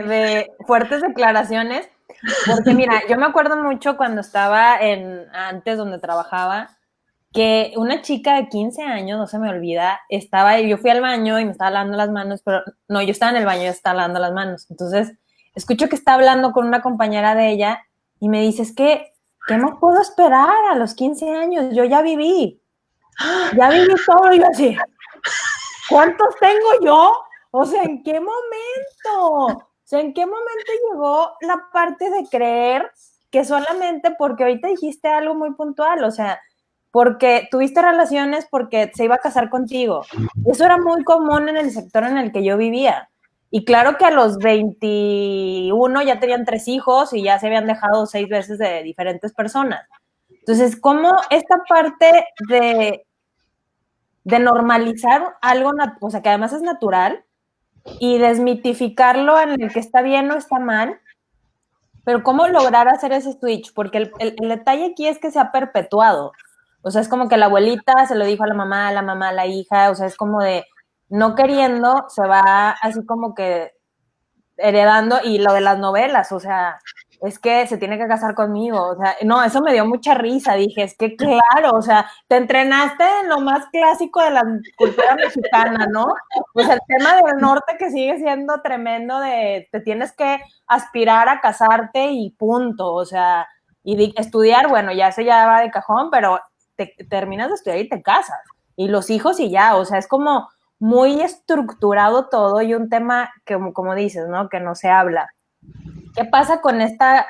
de fuertes declaraciones, porque mira, yo me acuerdo mucho cuando estaba antes donde trabajaba, que una chica de 15 años, no se me olvida, yo fui al baño y me estaba lavando las manos, pero no, yo estaba en el baño y estaba lavando las manos. Entonces, escucho que está hablando con una compañera de ella y me dice, es que, ¿qué más puedo esperar a los 15 años? Yo ya viví todo y yo así, ¿cuántos tengo yo? O sea, ¿en qué momento? O sea, ¿en qué momento llegó la parte de creer que solamente porque ahorita dijiste algo muy puntual, o sea, porque tuviste relaciones porque se iba a casar contigo? Eso era muy común en el sector en el que yo vivía. Y claro que a los 21 ya tenían 3 hijos y ya se habían dejado 6 veces de diferentes personas. Entonces, ¿cómo esta parte de normalizar algo, o sea, que además es natural, y desmitificarlo en el que está bien o está mal, pero ¿cómo lograr hacer ese switch? Porque el detalle aquí es que se ha perpetuado. O sea, es como que la abuelita se lo dijo a la mamá a la hija, o sea, es como de no queriendo, se va así como que heredando, y lo de las novelas, o sea, es que se tiene que casar conmigo, o sea, no, eso me dio mucha risa, dije, es que claro, o sea, te entrenaste en lo más clásico de la cultura mexicana, ¿no? O sea, el tema del norte que sigue siendo tremendo de te tienes que aspirar a casarte y punto, o sea, y estudiar, bueno, ya se ya va de cajón, pero te terminas de estudiar y te casas, y los hijos y ya, o sea, es como muy estructurado todo y un tema que, como dices, ¿no? Que no se habla. ¿Qué pasa con esta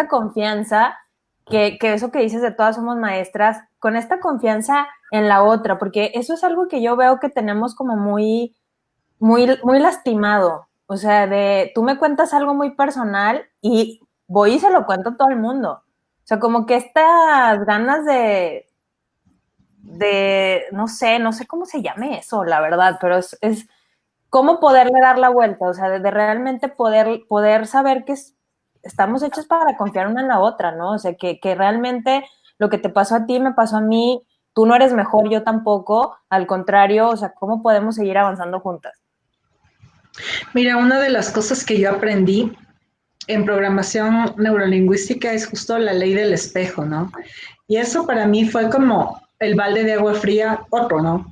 confianza? Que eso que dices de todas somos maestras, con esta confianza en la otra, porque eso es algo que yo veo que tenemos como muy lastimado. O sea, de tú me cuentas algo muy personal y voy y se lo cuento a todo el mundo. O sea, como que estas ganas no sé cómo se llame eso, la verdad, pero es cómo poderle dar la vuelta, o sea, de realmente poder saber que estamos hechos para confiar una en la otra, ¿no? O sea, que realmente lo que te pasó a ti me pasó a mí, tú no eres mejor, yo tampoco, al contrario, o sea, ¿cómo podemos seguir avanzando juntas? Mira, una de las cosas que yo aprendí en programación neurolingüística es justo la ley del espejo, ¿no? Y eso para mí fue como el balde de agua fría, otro, ¿no?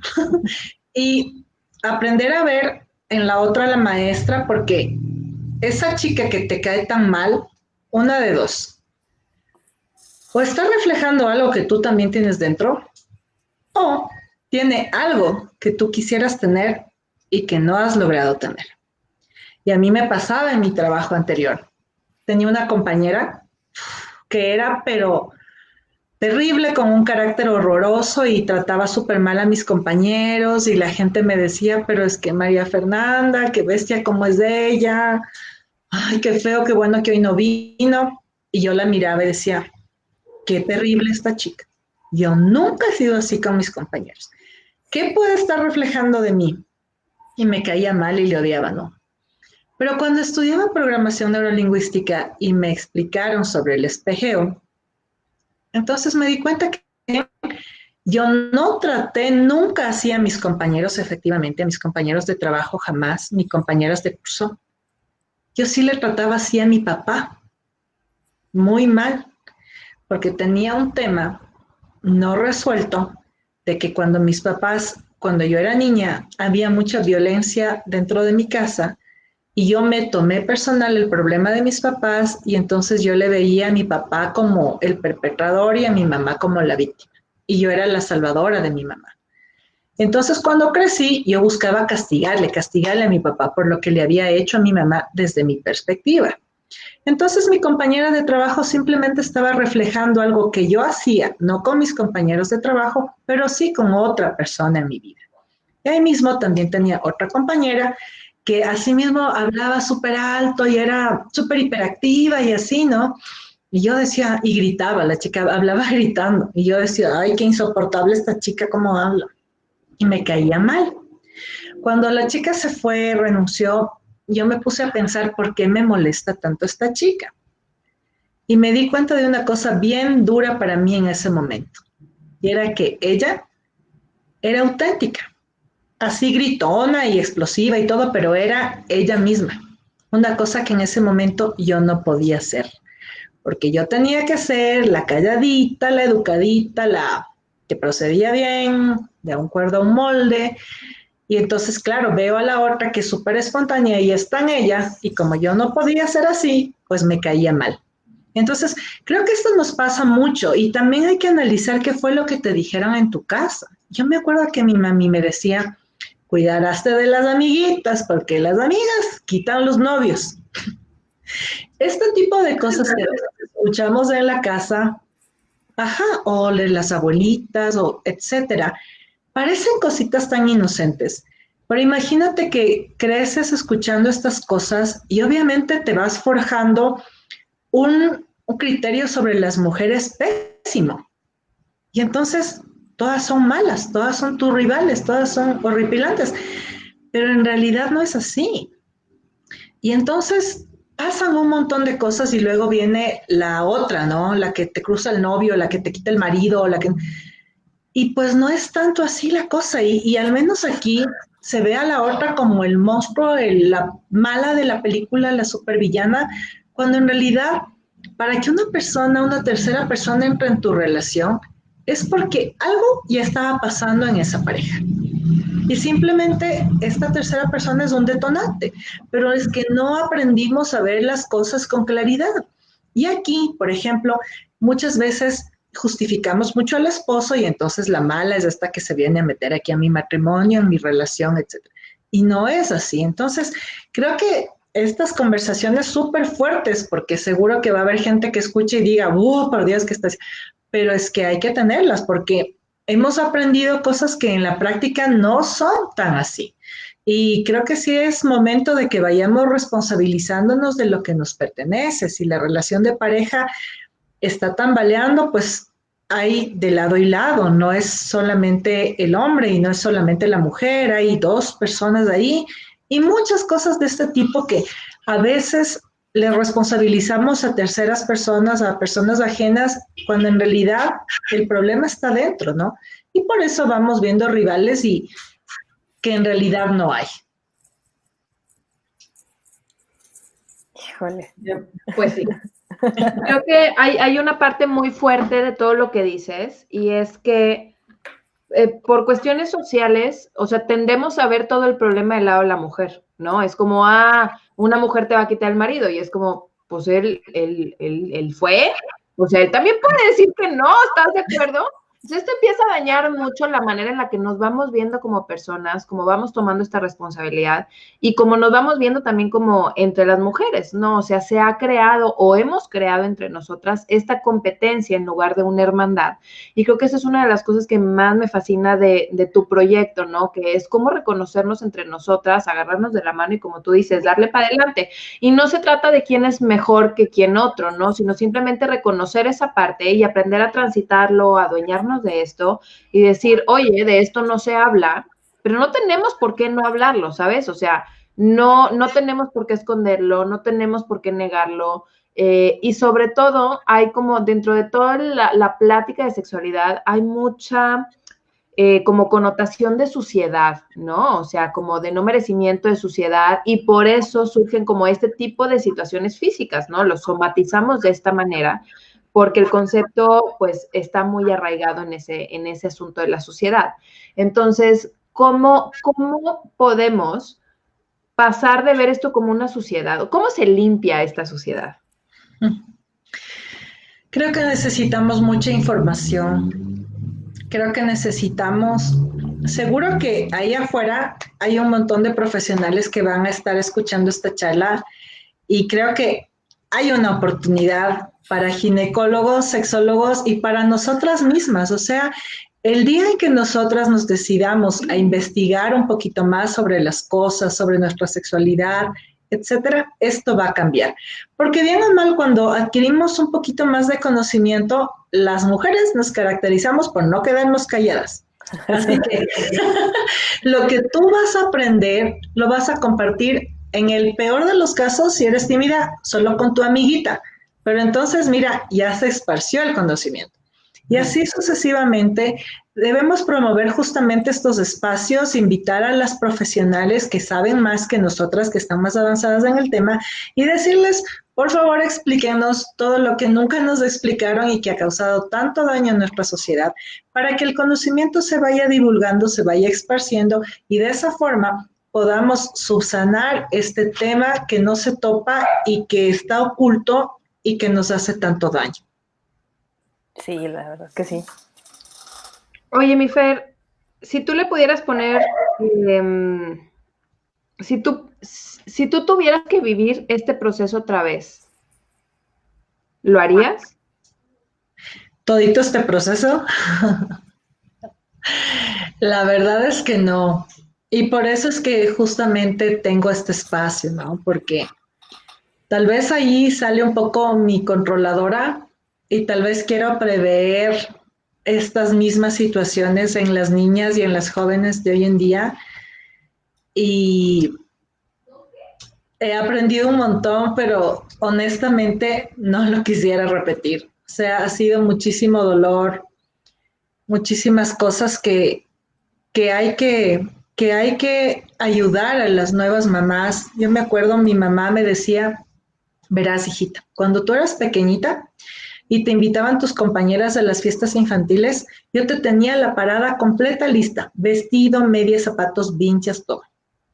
Y aprender a ver en la otra la maestra, porque esa chica que te cae tan mal, una de dos, o está reflejando algo que tú también tienes dentro, o tiene algo que tú quisieras tener y que no has logrado tener. Y a mí me pasaba en mi trabajo anterior. Tenía una compañera que era, pero terrible, con un carácter horroroso y trataba súper mal a mis compañeros y la gente me decía, pero es que María Fernanda, qué bestia cómo es de ella, ay, qué feo, qué bueno que hoy no vino. Y yo la miraba y decía, qué terrible esta chica. Yo nunca he sido así con mis compañeros. ¿Qué puede estar reflejando de mí? Y me caía mal y le odiaba, ¿no? Pero cuando estudiaba programación neurolingüística y me explicaron sobre el espejeo, entonces me di cuenta que yo no traté nunca así a mis compañeros, efectivamente, a mis compañeros de trabajo jamás, ni compañeras de curso. Yo sí le trataba así a mi papá, muy mal, porque tenía un tema no resuelto de que cuando mis papás, cuando yo era niña, había mucha violencia dentro de mi casa y yo me tomé personal el problema de mis papás y entonces yo le veía a mi papá como el perpetrador y a mi mamá como la víctima. Y yo era la salvadora de mi mamá. Entonces, cuando crecí, yo buscaba castigarle a mi papá por lo que le había hecho a mi mamá desde mi perspectiva. Entonces, mi compañera de trabajo simplemente estaba reflejando algo que yo hacía, no con mis compañeros de trabajo, pero sí con otra persona en mi vida. Y ahí mismo también tenía otra compañera que asimismo hablaba súper alto y era súper hiperactiva y así, ¿no? Y yo decía, y gritaba, la chica hablaba gritando, y yo decía, ay, qué insoportable esta chica, cómo habla. Y me caía mal. Cuando la chica se fue, renunció, yo me puse a pensar por qué me molesta tanto esta chica. Y me di cuenta de una cosa bien dura para mí en ese momento. Y era que ella era auténtica, así gritona y explosiva y todo, pero era ella misma. Una cosa que en ese momento yo no podía hacer, porque yo tenía que ser la calladita, la educadita, la que procedía bien, de un acuerdo a un molde. Y entonces, claro, veo a la otra que es súper espontánea y está en ella, y como yo no podía ser así, pues me caía mal. Entonces, creo que esto nos pasa mucho y también hay que analizar qué fue lo que te dijeron en tu casa. Yo me acuerdo que mi mami me decía, cuidaraste de las amiguitas porque las amigas quitan los novios. Este tipo de cosas que escuchamos en la casa, ajá, o de las abuelitas, o etcétera, parecen cositas tan inocentes. Pero imagínate que creces escuchando estas cosas y obviamente te vas forjando un criterio sobre las mujeres pésimo. Y entonces todas son malas, todas son tus rivales, todas son horripilantes. pero en realidad no es así. Y entonces pasan un montón de cosas y luego viene la otra, ¿no? La que te cruza el novio, la que te quita el marido, la que... Y pues no es tanto así la cosa. Y al menos aquí se ve a la otra como el monstruo, la mala de la película, la supervillana, cuando en realidad para que una persona, una tercera persona entre en tu relación, es porque algo ya estaba pasando en esa pareja. Y simplemente esta tercera persona es un detonante, pero es que no aprendimos a ver las cosas con claridad. Y aquí, por ejemplo, muchas veces justificamos mucho al esposo y entonces la mala es esta que se viene a meter aquí a mi matrimonio, en mi relación, etcétera. Y no es así. Entonces, creo que estas conversaciones súper fuertes, porque seguro que va a haber gente que escuche y diga, por Dios, ¿qué estás? Pero es que hay que tenerlas porque hemos aprendido cosas que en la práctica no son tan así. Y creo que sí es momento de que vayamos responsabilizándonos de lo que nos pertenece. Si la relación de pareja está tambaleando, pues hay de lado y lado, no es solamente el hombre y no es solamente la mujer, hay dos personas ahí y muchas cosas de este tipo que a veces le responsabilizamos a terceras personas, a personas ajenas, cuando en realidad el problema está dentro, ¿no? Y por eso vamos viendo rivales y que en realidad no hay. Híjole. Pues sí. Creo que hay una parte muy fuerte de todo lo que dices y es que por cuestiones sociales, o sea, tendemos a ver todo el problema del lado de la mujer, ¿no? Es como, una mujer te va a quitar el marido y es como, pues él fue, o sea, él también puede decir que no, ¿estás de acuerdo? Entonces esto empieza a dañar mucho la manera en la que nos vamos viendo como personas, como vamos tomando esta responsabilidad y como nos vamos viendo también como entre las mujeres, ¿no? O sea, se ha creado o hemos creado entre nosotras esta competencia en lugar de una hermandad. Y creo que esa es una de las cosas que más me fascina de tu proyecto, ¿no? Que es cómo reconocernos entre nosotras, agarrarnos de la mano y como tú dices, darle para adelante. Y no se trata de quién es mejor que quién otro, ¿no? Sino simplemente reconocer esa parte y aprender a transitarlo, a adueñarnos de esto y decir, oye, de esto no se habla, pero no tenemos por qué no hablarlo, ¿sabes? O sea, no tenemos por qué esconderlo, no tenemos por qué negarlo. Y sobre todo, hay como dentro de toda la plática de sexualidad, hay mucha como connotación de suciedad, ¿no? O sea, como de no merecimiento de suciedad y por eso surgen como este tipo de situaciones físicas, ¿no? Los somatizamos de esta manera porque el concepto pues está muy arraigado en ese asunto de la suciedad. Entonces, ¿cómo podemos pasar de ver esto como una suciedad? ¿O cómo se limpia esta suciedad? Creo que necesitamos mucha información. Creo que necesitamos, seguro que ahí afuera hay un montón de profesionales que van a estar escuchando esta charla y creo que hay una oportunidad para ginecólogos, sexólogos y para nosotras mismas. O sea, el día en que nosotras nos decidamos a investigar un poquito más sobre las cosas, sobre nuestra sexualidad, etcétera, esto va a cambiar. Porque bien o mal, cuando adquirimos un poquito más de conocimiento, las mujeres nos caracterizamos por no quedarnos calladas. Así que lo que tú vas a aprender, lo vas a compartir en el peor de los casos, si eres tímida, solo con tu amiguita. Pero entonces, mira, ya se esparció el conocimiento. Y así sucesivamente, debemos promover justamente estos espacios, invitar a las profesionales que saben más que nosotras, que están más avanzadas en el tema, y decirles, por favor, explíquenos todo lo que nunca nos explicaron y que ha causado tanto daño a nuestra sociedad, para que el conocimiento se vaya divulgando, se vaya esparciendo, y de esa forma podamos subsanar este tema que no se topa y que está oculto y que nos hace tanto daño. Sí, la verdad es que sí. Oye, mi Fer, si tú le pudieras poner, si tú tuvieras que vivir este proceso otra vez, ¿lo harías? ¿Todito este proceso? La verdad es que no. Y por eso es que justamente tengo este espacio, ¿no? Porque tal vez ahí sale un poco mi controladora y tal vez quiero prever estas mismas situaciones en las niñas y en las jóvenes de hoy en día. y he aprendido un montón, pero honestamente no lo quisiera repetir. O sea, ha sido muchísimo dolor, muchísimas cosas que hay que ayudar a las nuevas mamás. Yo me acuerdo, mi mamá me decía, verás, hijita, cuando tú eras pequeñita y te invitaban tus compañeras a las fiestas infantiles, yo te tenía la parada completa lista, vestido, medias, zapatos, vinchas, todo.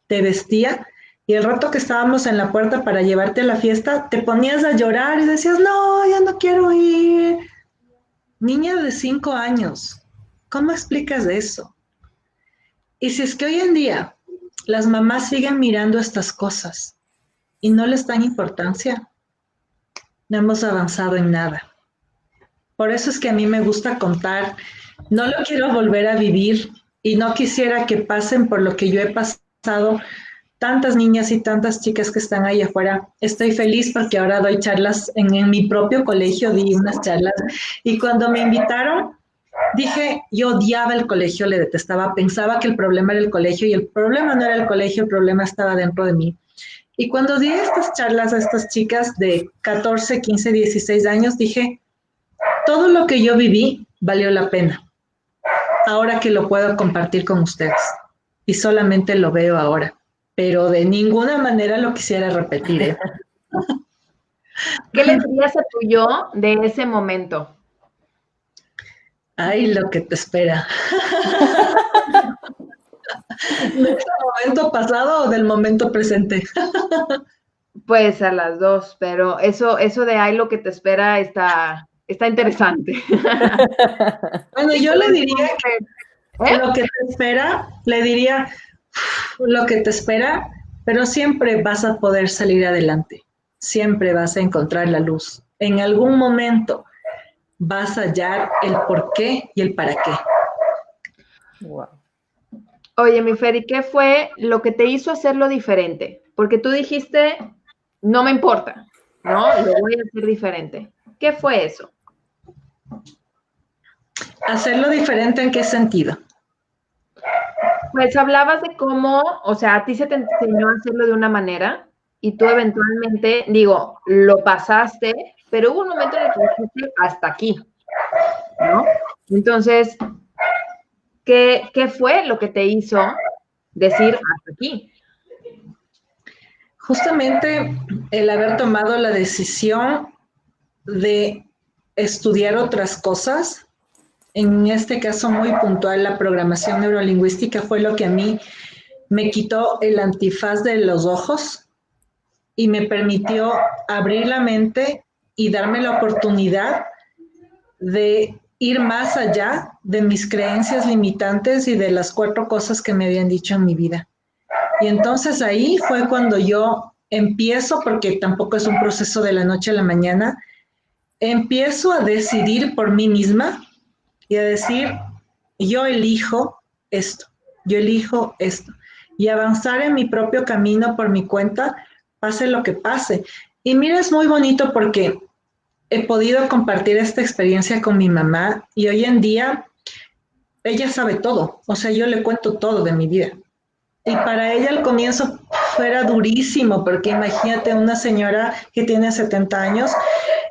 Te vestía y el rato que estábamos en la puerta para llevarte a la fiesta, te ponías a llorar y decías, no, ya no quiero ir. Niña de 5 años, ¿cómo explicas eso? Y si es que hoy en día las mamás siguen mirando estas cosas y no les dan importancia, no hemos avanzado en nada. Por eso es que a mí me gusta contar, no lo quiero volver a vivir y no quisiera que pasen por lo que yo he pasado tantas niñas y tantas chicas que están ahí afuera. Estoy feliz porque ahora doy charlas en mi propio colegio, di unas charlas y cuando me invitaron, dije, yo odiaba el colegio, le detestaba, pensaba que el problema era el colegio y el problema no era el colegio, el problema estaba dentro de mí. Y cuando di estas charlas a estas chicas de 14, 15, 16 años, dije, todo lo que yo viví valió la pena. Ahora que lo puedo compartir con ustedes. Y solamente lo veo ahora. Pero de ninguna manera lo quisiera repetir, ¿eh? ¿Qué le dirías a tu yo de ese momento? Ay, lo que te espera. ¿De este momento pasado o del momento presente? Pues a las dos, pero eso de ay, lo que te espera está interesante. Bueno, yo le diría ¿Eh? lo que te espera, le diría lo que te espera, pero siempre vas a poder salir adelante. Siempre vas a encontrar la luz. En algún momento vas a hallar el por qué y el para qué. Wow. Oye, mi Fer, ¿y qué fue lo que te hizo hacerlo diferente? Porque tú dijiste, no me importa, ¿no? Lo voy a hacer diferente. ¿Qué fue eso? ¿Hacerlo diferente en qué sentido? Pues hablabas de cómo, o sea, a ti se te enseñó a hacerlo de una manera y tú eventualmente, digo, lo pasaste, pero hubo un momento en el que dijiste hasta aquí, ¿no? Entonces, ¿qué fue lo que te hizo decir hasta aquí? Justamente el haber tomado la decisión de estudiar otras cosas, en este caso muy puntual, la programación neurolingüística fue lo que a mí me quitó el antifaz de los ojos y me permitió abrir la mente y darme la oportunidad de ir más allá de mis creencias limitantes y de las 4 cosas que me habían dicho en mi vida. Y entonces ahí fue cuando yo empiezo, porque tampoco es un proceso de la noche a la mañana, empiezo a decidir por mí misma y a decir, yo elijo esto, yo elijo esto. Y avanzar en mi propio camino por mi cuenta, pase lo que pase. Y mira, es muy bonito porque he podido compartir esta experiencia con mi mamá y hoy en día ella sabe todo. O sea, yo le cuento todo de mi vida. Y para ella al comienzo fuera durísimo, porque imagínate una señora que tiene 70 años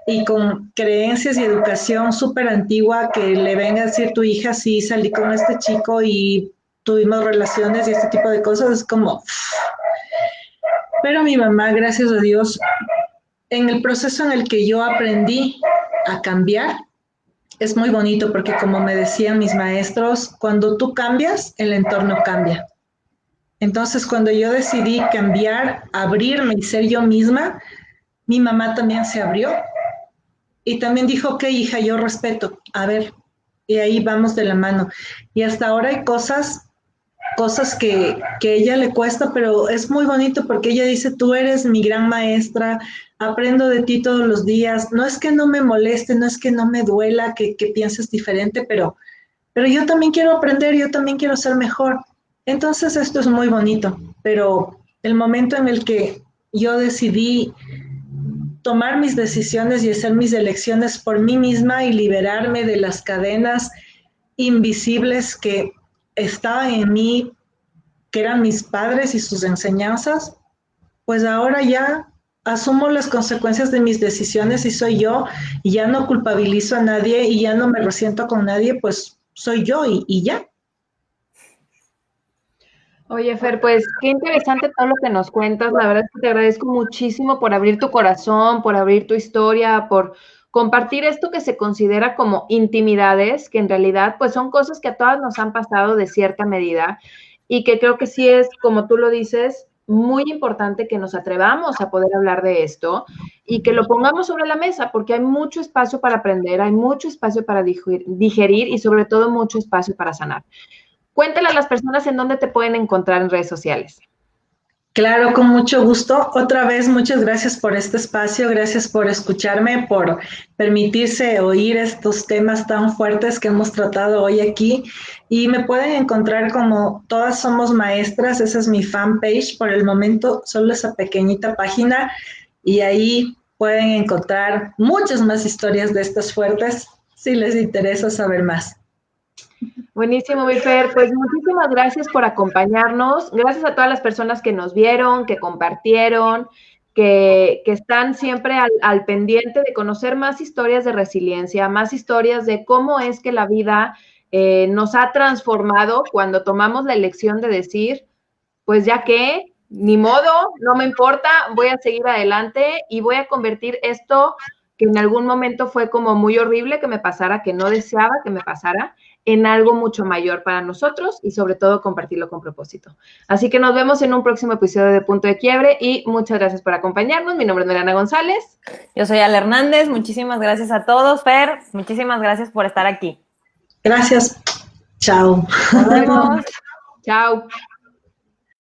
y con creencias y educación súper antigua que le venga a decir tu hija, sí, salí con este chico y tuvimos relaciones y este tipo de cosas, es como... Pero mi mamá, gracias a Dios, en el proceso en el que yo aprendí a cambiar, es muy bonito porque como me decían mis maestros, cuando tú cambias, el entorno cambia. Entonces, cuando yo decidí cambiar, abrirme y ser yo misma, mi mamá también se abrió y también dijo, ok, hija, yo respeto, a ver, y ahí vamos de la mano. Y hasta ahora hay cosas que a ella le cuesta, pero es muy bonito porque ella dice, tú eres mi gran maestra, aprendo de ti todos los días, no es que no me moleste, no es que no me duela que pienses diferente, pero yo también quiero aprender, yo también quiero ser mejor. Entonces esto es muy bonito, pero el momento en el que yo decidí tomar mis decisiones y hacer mis elecciones por mí misma y liberarme de las cadenas invisibles que estaban en mí que eran mis padres y sus enseñanzas, pues ahora ya asumo las consecuencias de mis decisiones y soy yo, y ya no culpabilizo a nadie y ya no me resiento con nadie, pues soy yo y ya. Oye, Fer, pues qué interesante todo lo que nos cuentas. La verdad es que te agradezco muchísimo por abrir tu corazón, por abrir tu historia, por compartir esto que se considera como intimidades, que en realidad pues son cosas que a todas nos han pasado de cierta medida y que creo que sí es, como tú lo dices, muy importante que nos atrevamos a poder hablar de esto y que lo pongamos sobre la mesa, porque hay mucho espacio para aprender, hay mucho espacio para digerir y sobre todo mucho espacio para sanar. Cuéntale a las personas en dónde te pueden encontrar en redes sociales. Claro, con mucho gusto. Otra vez, muchas gracias por este espacio, gracias por escucharme, por permitirse oír estos temas tan fuertes que hemos tratado hoy aquí. Y me pueden encontrar como Todas Somos Maestras, esa es mi fanpage por el momento, solo esa pequeñita página, y ahí pueden encontrar muchas más historias de estas fuertes si les interesa saber más. Buenísimo, mi Fer. Pues muchísimas gracias por acompañarnos. Gracias a todas las personas que nos vieron, que compartieron, que están siempre al pendiente de conocer más historias de resiliencia, más historias de cómo es que la vida nos ha transformado cuando tomamos la elección de decir, pues ya que, ni modo, no me importa, voy a seguir adelante y voy a convertir esto que en algún momento fue como muy horrible que me pasara, que no deseaba que me pasara, en algo mucho mayor para nosotros y sobre todo compartirlo con propósito. Así que nos vemos en un próximo episodio de Punto de Quiebre y muchas gracias por acompañarnos. Mi nombre es Mariana González. Yo soy Ale Hernández. Muchísimas gracias a todos. Fer, muchísimas gracias por estar aquí. Gracias. Chao. Nos vemos. Chao.